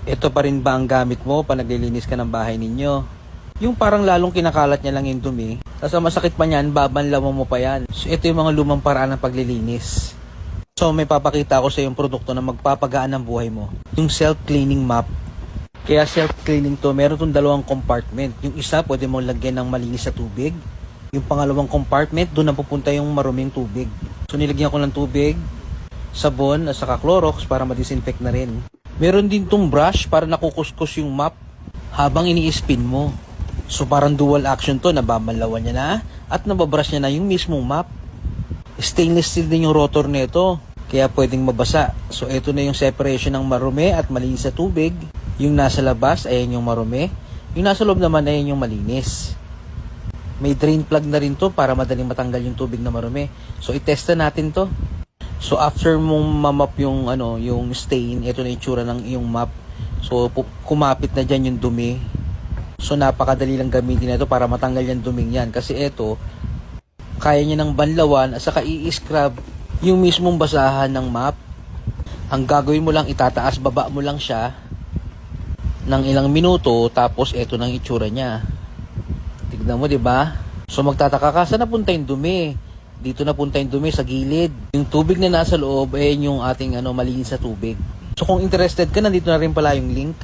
Ito pa rin ba ang gamit mo pa naglilinis ka ng bahay ninyo? Yung parang lalong kinakalat niya lang yung dumi. Tapos masakit pa niyan, babanlawan mo pa yan. So ito yung mga lumang paraan ng paglilinis. So may papakita ako sa yung produkto na magpapagaan ng buhay mo. Yung self-cleaning mop. Kaya self-cleaning to, meron tong dalawang compartment. Yung isa, pwede mong lagyan ng malinis sa tubig. Yung pangalawang compartment, doon na pupunta yung maruming tubig. So nilagyan ko ng tubig, sabon, at saka Clorox para ma-disinfect na rin. Meron din tong brush para nakukuskus yung mop habang ini-spin mo. So parang dual action to, nababalawan niya na at nababrush niya na yung mismong mop. Stainless steel din yung rotor nito, kaya pwedeng mabasa. So ito na yung separation ng marumi at malinis sa tubig. Yung nasa labas, ayan yung marumi. Yung nasa loob naman, ayan yung malinis. May drain plug na rin to para madaling matanggal yung tubig na marumi. So itesta natin to. So after mong mamap yung yung stain, ito na yung itsura ng iyong mop. So kumapit na diyan yung dumi. So napakadali lang gamitin ito para matanggal yung duming yan kasi ito kaya niya ng banlawan at saka i-scrub yung mismong basahan ng mop. Ang gagawin mo lang, itataas baba mo lang siya ng ilang minuto, tapos ito nang itsura niya. Tignan mo, 'di ba? So magtataka ka, saan napunta yung dumi? Dito napunta yung dumi sa gilid. Yung tubig na nasa loob ay yung ating malinis sa tubig. So kung interested ka, nandito na rin pala yung link.